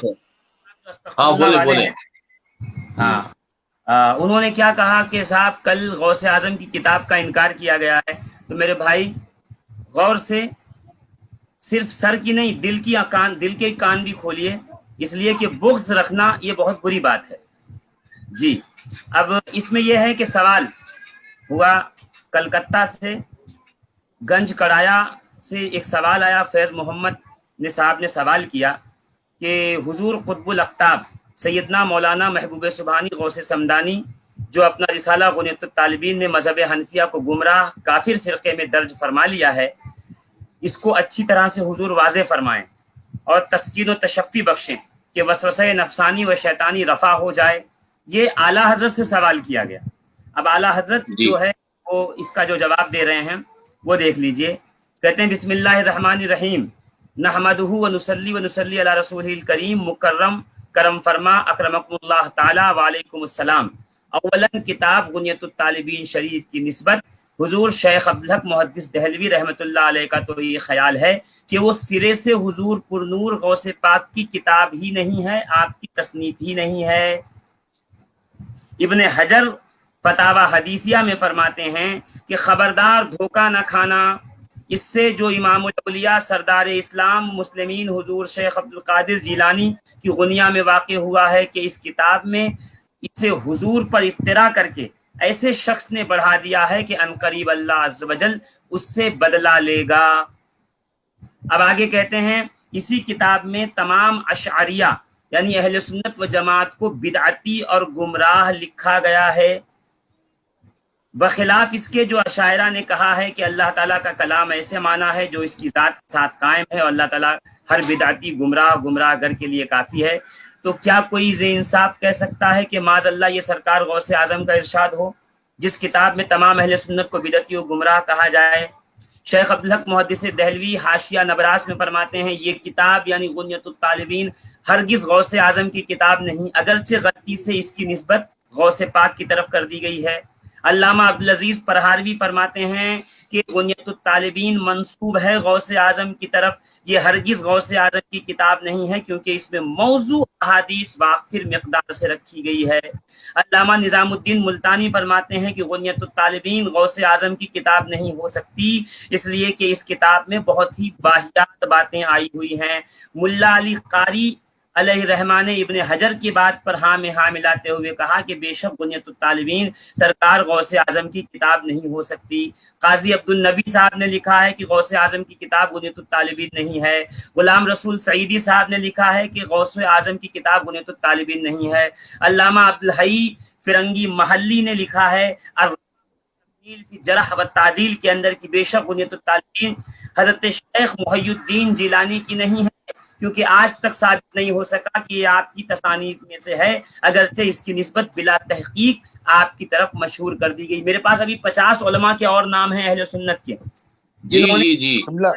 سے ہاں استغفراللہ بولے والے بولے. ہیں. ہاں انہوں نے کیا کہا کہ صاحب کل غوث اعظم کی کتاب کا انکار کیا گیا ہے. تو میرے بھائی غور سے صرف سر کی نہیں دل کے کان بھی کھولیے، اس لیے کہ بغض رکھنا یہ بہت بری بات ہے. جی اب اس میں یہ ہے کہ سوال ہوا کلکتہ سے، گنج کڑایا سے ایک سوال آیا. فیض محمد نے صاحب نے سوال کیا کہ حضور قطب الاقطاب سیدنا مولانا محبوب سبحانی غوث سمدانی جو اپنا رسالہ غنیۃ الطالبین میں مذہب حنفیہ کو گمراہ کافر فرقے میں درج فرما لیا ہے، اس کو اچھی طرح سے حضور واضح فرمائیں اور تسکین و تشفی بخشیں کہ وسوسہ نفسانی و شیطانی رفع ہو جائے. یہ اعلیٰ حضرت سے سوال کیا گیا. اب اعلیٰ حضرت جی جو ہے وہ اس کا جو جواب دے رہے ہیں وہ دیکھ لیجئے. کہتے ہیں بسم اللہ الرحمن الرحیم نحمدہ ونصلی علی رسول الکریم مکرم کرم فرما اکرمکم اللہ تعالی وعلیکم السلام. اولا کتاب غنیۃ الطالبین شریف کی نسبت حضور شیخ عبدالحق محدث دہلوی رحمۃ اللہ علیہ کا تو یہ خیال ہے کہ وہ سرے سے حضور پرنور غوث پاک کی کتاب ہی نہیں ہے، آپ کی تصنیف ہی نہیں ہے. ابن حجر فتاوی حدیثیہ میں فرماتے ہیں کہ خبردار دھوکہ نہ کھانا، اس سے جو امام الاولیاء سردار اسلام مسلمین حضور شیخ عبد القادر جیلانی کی غنیہ میں واقع ہوا ہے کہ اس کتاب میں اسے حضور پر افترا کر کے ایسے شخص نے بڑھا دیا ہے کہ عنقریب اللہ عز و جل اس سے بدلہ لے گا. اب آگے کہتے ہیں اسی کتاب میں تمام اشعریہ یعنی اہل سنت و جماعت کو بدعتی اور گمراہ لکھا گیا ہے، بخلاف اس کے جو اشاعرہ نے کہا ہے کہ اللہ تعالیٰ کا کلام ایسے معنی ہے جو اس کی ذات کے ساتھ قائم ہے اور اللہ تعالیٰ ہر بدعتی گمراہ گر کے لیے کافی ہے. تو کیا کوئی ذی انصاف کہہ سکتا ہے کہ معاذ اللہ یہ سرکار غوث اعظم کا ارشاد ہو جس کتاب میں تمام اہل سنت کو بدعتی و گمراہ کہا جائے؟ شیخ عبدالحق محدث دہلوی حاشیہ نبراس میں فرماتے ہیں یہ کتاب یعنی غنیۃ الطالبین ہرگز غوث اعظم کی کتاب نہیں، اگرچہ غلطی سے اس کی نسبت غوث پاک کی طرف کر دی گئی ہے. علامہ عبدالعزیز پرہاروی فرماتے ہیں کہ غنیۃ الطالبین منسوب ہے غوث اعظم کی طرف، یہ ہرگز غوث اعظم کی کتاب نہیں ہے کیونکہ اس میں موضوع احادیث وافر مقدار سے رکھی گئی ہے. علامہ نظام الدین ملتانی فرماتے ہیں کہ غنیۃ الطالبین غوث اعظم کی کتاب نہیں ہو سکتی، اس لیے کہ اس کتاب میں بہت ہی واہیات باتیں آئی ہوئی ہیں. ملا علی قاری علیہ رحمان ابن حجر کی بات پر ہاں میں ہاں ملاتے ہوئے کہا کہ بے شک غنیۃ الطالبین سرکار غوث اعظم کی کتاب نہیں ہو سکتی. قاضی عبد النبی صاحب نے لکھا ہے کہ غوث اعظم کی کتاب غنیۃ الطالبین نہیں ہے. غلام رسول سعیدی صاحب نے لکھا ہے کہ غوث اعظم کی کتاب غنیۃ الطالبین نہیں ہے. علامہ عبدالحی فرنگی محلی نے لکھا ہے جرح و تعدیل کے اندر کی بے شک غنیۃ الطالبین حضرت شیخ محی الدین جیلانی کی نہیں ہے کیونکہ آج تک ثابت نہیں ہو سکا کہ یہ آپ کی تصانیف میں سے ہے، اگرچہ اس کی نسبت بلا تحقیق آپ کی طرف مشہور کر دی گئی. میرے پاس ابھی 50 علماء کے اور نام ہیں اہل سنت کے جی جنہوں جی نے جی قبلہ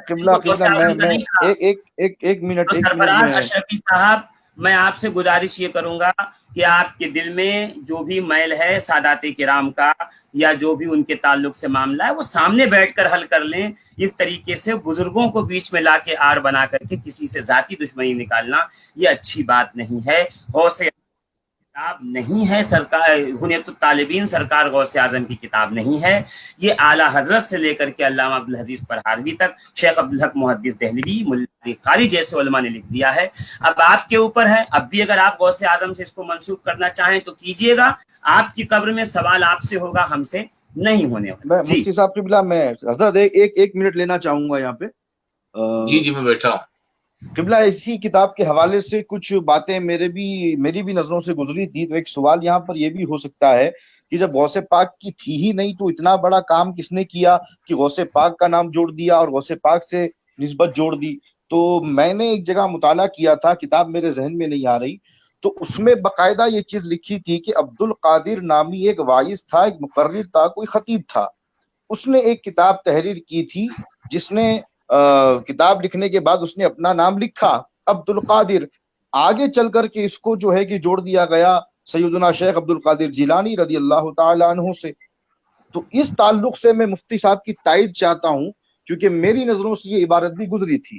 میں ایک منٹ تو سرفراز اشرفی صاحب میں آپ سے گزارش یہ کروں گا کہ آپ کے دل میں جو بھی میل ہے سادات کرام کا یا جو بھی ان کے تعلق سے معاملہ ہے وہ سامنے بیٹھ کر حل کر لیں. اس طریقے سے بزرگوں کو بیچ میں لا کے آڑ بنا کر کے کسی سے ذاتی دشمنی نکالنا یہ اچھی بات نہیں ہے. غوث کتاب نہیں ہے سرکار غنیۃ الطالبین سرکار غوث اعظم کی کتاب نہیں ہے. یہ اعلیٰ حضرت سے لے کر کے علامہ عبدالعزیز پرہاروی تک شیخ عبدالحق محدث دہلوی ملا علی قاری جیسے علماء نے لکھ دیا ہے. اب آپ کے اوپر ہے، اب بھی اگر آپ غوث اعظم سے اس کو منسوب کرنا چاہیں تو کیجئے گا. آپ کی قبر میں سوال آپ سے ہوگا، ہم سے نہیں ہونے والا. جی مفتی صاحب قبلہ میں حضرت ایک منٹ لینا چاہوں گا یہاں پہ. جی جی میں بیٹھا ہوں. قبلہ اسی کتاب کے حوالے سے کچھ باتیں میری بھی نظروں سے گزری تھی، تو ایک سوال یہاں پر یہ بھی ہو سکتا ہے کہ جب غوث پاک کی تھی ہی نہیں تو اتنا بڑا کام کس نے کیا کہ غوث پاک کا نام جوڑ دیا اور غوث پاک سے نسبت جوڑ دی. تو میں نے ایک جگہ مطالعہ کیا تھا، کتاب میرے ذہن میں نہیں آ رہی، تو اس میں باقاعدہ یہ چیز لکھی تھی کہ عبد القادر نامی ایک واعظ تھا، ایک مقرر تھا، کوئی خطیب تھا. اس نے ایک کتاب تحریر کی تھی جس نے کتاب لکھنے کے بعد اس نے اپنا نام لکھا عبد القادر. آگے چل کر کے اس کو جو ہے کہ جوڑ دیا گیا سیدنا شیخ عبد القادر جیلانی رضی اللہ تعالی عنہ سے. تو اس تعلق سے میں مفتی صاحب کی تائید چاہتا ہوں کیونکہ میری نظروں سے یہ عبارت بھی گزری تھی.